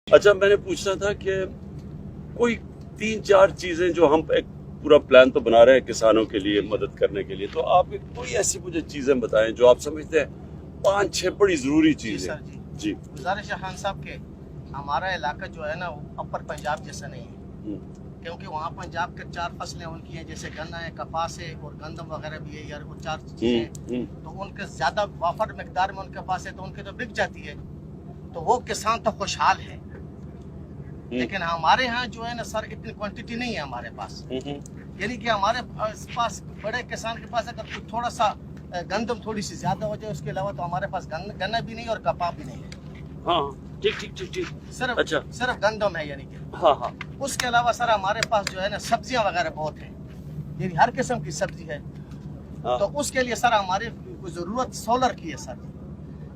अच्छा, मैंने पूछना था कि कोई 3-4 चीजें जो हम एक पूरा प्लान तो बना रहे हैं किसानों के लिए मदद करने के लिए, तो आप कोई ऐसी मुझे चीजें बताएं जो आप समझते हैं 5-6 बड़ी जरूरी चीजें। जी गुजारिश है खान साहब के, हमारा इलाका जो है ना वो अपर पंजाब जैसा नहीं है, क्योंकि वहाँ पंजाब के 4 फसलें उनकी हैं, जैसे गन्ना है, कपास है और गंदम वगैरह भी है यार, वो 4 चीजें, तो उनके ज्यादा वाफर मिकदार में उनके पास है, तो उनके तो बिक जाती है, तो वो किसान तो खुशहाल है। लेकिन हमारे यहाँ जो है ना सर इतनी क्वांटिटी नहीं है हमारे पास, यानी कि हमारे पास बड़े किसान के पास अगर थोड़ा सा गंदम थोड़ी सी ज्यादा हो जाए, उसके अलावा तो हमारे पास गन्ना भी नहीं और कपास भी नहीं है। हाँ ठीक। सिर्फ अच्छा, सिर्फ गंदम है यानी कि। हाँ। उसके अलावा सर हमारे पास जो है ना सब्जियां वगैरह बहुत हैं, यानी हर किस्म की सब्जी है। हाँ। तो उसके लिए सर हमारी जरूरत सोलर की है सर,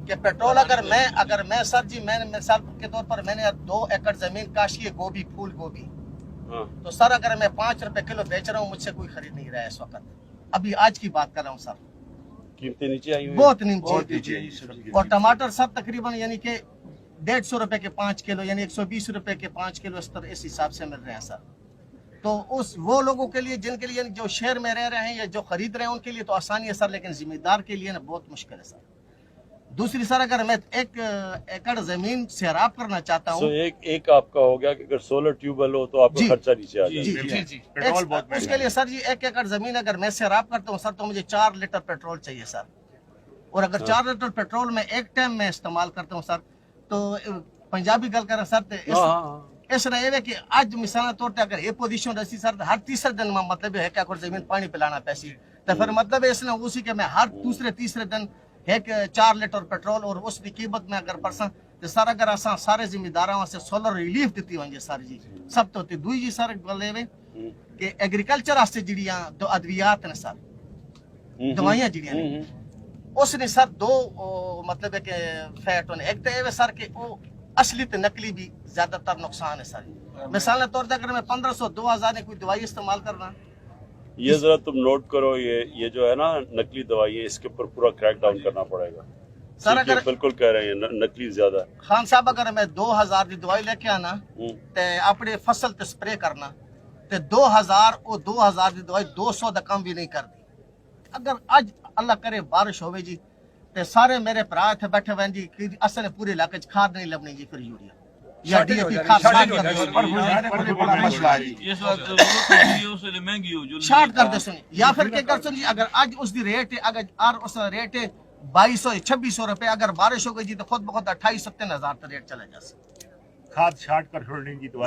कि पेट्रोल अगर मैं सर जी, मैंने मिसाल के तौर पर मैंने 2 एकड़ जमीन काश की है गोभी, फूल गोभी, तो सर अगर मैं 5 रुपए किलो बेच रहा हूँ, मुझसे कोई खरीद नहीं रहा है इस वक्त, अभी आज की बात कर रहा हूँ सर, कीमतें नीचे आई हुई, बहुत नीचे। और टमाटर सर तकरीबन यानी कि 150 रुपए के 5 किलो, यानी 120 रुपए के 5 किलो इस हिसाब से मिल रहे हैं सर। तो वो लोगों के लिए जिनके लिए जो शहर में रह रहे हैं या जो खरीद रहे हैं उनके लिए तो आसानी है सर, लेकिन जिम्मेदार के लिए ना बहुत मुश्किल है सर। दूसरी सर अगर मैं 1 एकड़ जमीन सैराब करना चाहता हूँ, एक आपका हो गया कि अगर सोलर ट्यूबवेल हो तो आपका खर्चा नीचे आ जाए। जी। उसके लिए सर जी 1 एकड़ जमीन अगर मैं सैराब करता हूँ सर, तो मुझे 4 लीटर पेट्रोल चाहिए सर, और अगर 4 लीटर पेट्रोल में एक टाइम में इस्तेमाल करता हूँ सर, तो पंजाबी गल कर सर इस रहे है कि आज मिसाल तौर पर अगर ये पोजीशन रही सर, हर तीसरे दिन में मतलब है कि जमीन पानी पिलाना पैसी, तो फिर मतलब है इसने उसी के मैं हर दूसरे तीसरे दिन एक 4 लीटर पेट्रोल और उसकी कीमत में अगर परसा, तो सर अगर असा सारे जिम्मेदारों से सोलर रिलीफ दी होंगे सर जी, सब तो दुई जी सर गल कि एग्रीकल्चर वास्ते जिड़ियां तो अद्वियात ने सर, दवाइयां जिड़ियां ने उसने सर 2 मतलब है कि फैट होने, एक तो ये सर कि वो असली तो नकली भी ज्यादातर नुकसान है सर। मिसाल के तौर पर अगर मैं 1500-2000 ने कोई दवाई इस्तेमाल करना, ये जरा तुम नोट करो, ये जो है ना नकली दवाई है, इसके ऊपर पूरा क्रैक डाउन करना पड़ेगा सर। अगर बिल्कुल कह रहे हैं नकली ज्यादा खान साहब, अगर मैं 2000 की दवाई लेके आना ते अपने फसल ते स्प्रे करना, ते 2000 की दवाई 200 का कम भी नहीं करती। अगर आज अल्लाह करे बारिश होवे जी, ते सारे मेरे भरा इत्थे बैठे हुए जी कि असने पूरे इलाके च खाद नहीं लभनी जी, फिर यूरिया या डीएपी खाद शार्ट कर दे सुनी, या फिर क्या कर सुनी, अगर आज उसकी रेट है, अगर उस रेट है 2200-2600 रुपए, अगर बारिश हो गई जी तो खुद ब खुद 28-27 हजार तक रेट चले जाए। खाद शार्ट कर छोड़ने की तो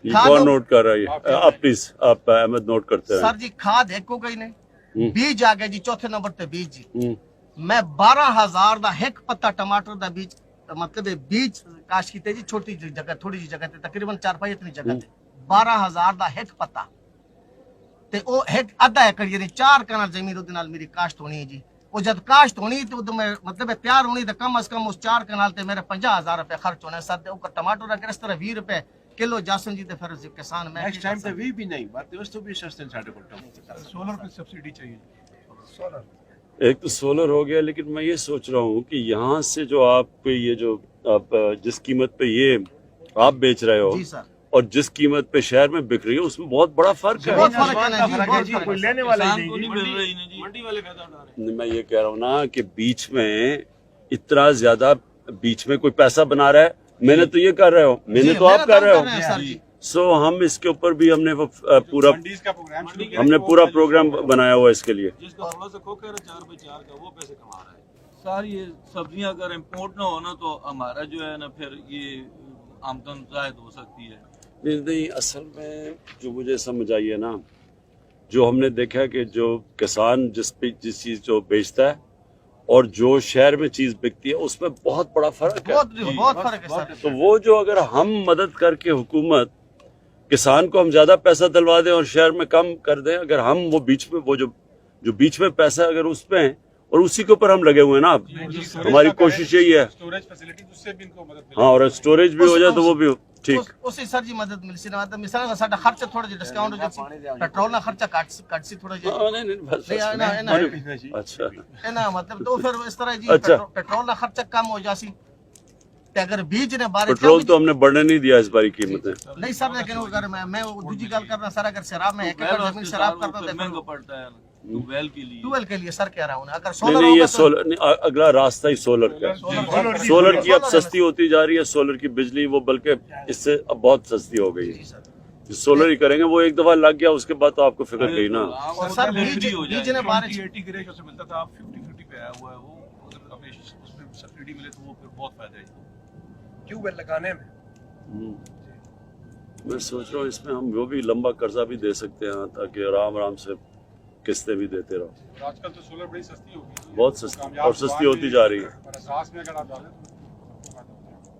कौन नोट कर रहा है? आप प्लीज, आप अहमद नोट करते हैं सर जी। खाद एक हो गई ने, बीज आ गए जी, चौथे नंबर पे बीज जी। मैं 12000 का एक पत्ता टमाटर का बीज, मतलब बीज काश की जी, छोटी जगह थोड़ी जी जगह तकरीबन 4-5 इतनी जगह 12000 का एक पत्ता, ते ओ एक आधा एकड़ यानी 4 कनाल जमीन उदे नाल मेरी काश्त होनी है जी। वो जब काश्त होनी तो मैं मतलब तैयार होनी तो कम से कम उस 4 कनाल ते मेरे 50000 रुपए खर्च होने सर। ऊपर टमाटर अगर इस तरह 20 रुपए किलो जासन जी, तो फिर किसान में नेक्स्ट टाइम तो 20 भी नहीं बात, उस तो भी सस्ते साडे को सोलर पे सब्सिडी चाहिए। सोलर एक तो सोलर हो गया, लेकिन मैं ये सोच रहा हूँ कि यहाँ से जो आप ये जो आप जिस कीमत पे ये आप बेच रहे हो जी सर, और जिस कीमत पे शहर में बिक रही है, उसमें बहुत बड़ा फर्क है। बहुत फर्क है जी, कोई लेने वाला ही नहीं, मंडी वाले फायदा उठा रहे हैं। मैं ये कह रहा हूँ ना कि बीच में इतना ज्यादा बीच में कोई पैसा बना रहा है, मैंने तो ये कर रहे हो, मैंने तो आप कर रहे हो। सो हम इसके ऊपर भी हमने पूरा प्रोग्राम बनाया हुआ इसके लिए। जिसका थोड़ा सा खोखा है 4 बाई 4 का, वो पैसे कमा रहा है। सारी ये सब्जियां अगर इम्पोर्ट ना हो ना, तो हमारा जो है ना फिर ये आमदन जायद हो सकती है। नहीं, असल में जो मुझे समझ आई है ना, जो हमने देखा कि जो किसान जिस चीज जो बेचता है और जो शहर में चीज बिकती है, उसमें बहुत बड़ा फर्क है। बहुत फर्क है सर। तो वो जो अगर हम मदद करके हुकूमत किसान को हम ज्यादा पैसा दिलवा दें और शहर में कम कर दें, अगर हम वो बीच में वो जो बीच में पैसा अगर उसमें है और उसी के ऊपर हम लगे हुए हैं ना, हमारी कोशिश यही है। स्टोरेज फैसिलिटी उससे भी इनको मदद मिले। हाँ, और स्टोरेज भी हो जाए तो वो भी ठीक। उसी सर जी मदद मिल सी ना, मतलब मिसाल का साडा खर्चा थोड़ा जी डिस्काउंट हो जाए, पेट्रोल ना खर्चा काट सी थोड़ा जी। नहीं बस अच्छा है ना, मतलब तो फिर इस तरह जी अच्छा। पेट्रोल का खर्चा कम हो जासी। ते अगर बीज ने बारे पेट्रोल तो हमने बढ़ने नहीं दिया इस बारी कीमतें। नहीं सर, लेकिन अगर मैं वो दूसरी गल करना सर, अगर शराब में 1 एकड़ जमीन शराब करता हूं महंगा पड़ता है ट्यूबवेल के लिए। ट्यूबवेल के लिए सर कह रहा हूँ, अगर नहीं सोलर नहीं, ये होगा तो सोलर नहीं, अगला रास्ता ही सोलर का है। सोलर की अब सस्ती होती जा रही है, सोलर की बिजली वो बल्कि इससे अब बहुत सस्ती हो गई है। जो सोलर ही करेंगे, वो एक दफा लग गया उसके बाद तो आपको फिक्र गई ना। और सर बीज ने बारे 80 की रेट से मिलता था, आप 50-50 पे आया हुआ है वो। अगर हमें उसमें सब्सिडी मिले तो वो फिर बहुत फायदा है ट्यूबवेल लगाने में। मैं सोच रहा हूँ इसमें हम वो भी लंबा कर्जा भी दे सकते हैं ताकि आराम आराम से किस्तें भी देते रहो। आजकल तो सोलर बड़ी सस्ती हो गई है, बहुत सस्ती और सस्ती होती जा रही है। और एहसास में अगर आप डालें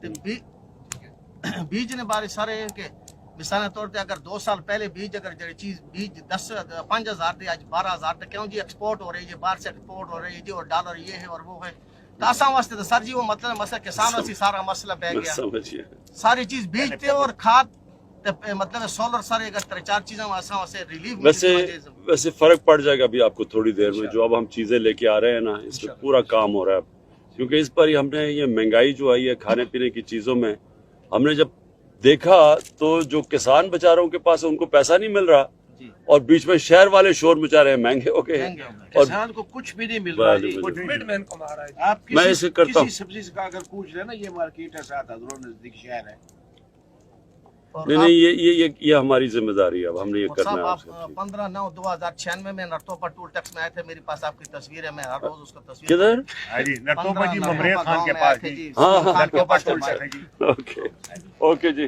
तो बीज ने बारे सारे के मिसाल तौर पे अगर 2 साल पहले बीज अगर जड़ी चीज बीज 5,000 थी, आज 12,000 तक क्यों जी एक्सपोर्ट हो रही है, बाहर से एक्सपोर्ट हो रही है जी, और डॉलर ये है और वो है। तो आसान वास्ते तो सर जी वो मतलब मसला किसानों से सारा मसला बह गया। समझिए सारी चीज बीजते और खाद ते मतलब सोलर सारे अगर 3-4 चीजें आसान वास्ते रिलीफ वैसे फर्क पड़ जाएगा अभी आपको थोड़ी देर में। जो अब हम चीजें लेके आ रहे हैं ना, इसमें पूरा काम हो रहा है क्योंकि इस पर ही हमने ये महंगाई जो आई है खाने पीने की चीजों में, हमने जब देखा तो जो किसान बेचारों के पास उनको पैसा नहीं मिल रहा और बीच में शहर वाले शोर मचा रहे हैं महंगे हो गए और किसान को कुछ भी नहीं मिल रहा है, कुछ मिडमैन कमा रहा है। आप मैं इसे करता हूँ। किसी सब्जी का अगर पूछ रहे ना, ये मार्केट है 7 हज़ारों नजदीक शहर है। नहीं ये हमारी जिम्मेदारी है, अब हमने ये करना है आपसे। 15/9/2096 में नरतो पर टूल टैक्स में आए थे, मेरे पास आपकी तस्वीर है, मैं हर रोज उसका तस्वीर किधर? जी नरतोपा जी ममरिया खान के पास जी। हाँ नरतोपा टूल टैक्स। ओके जी।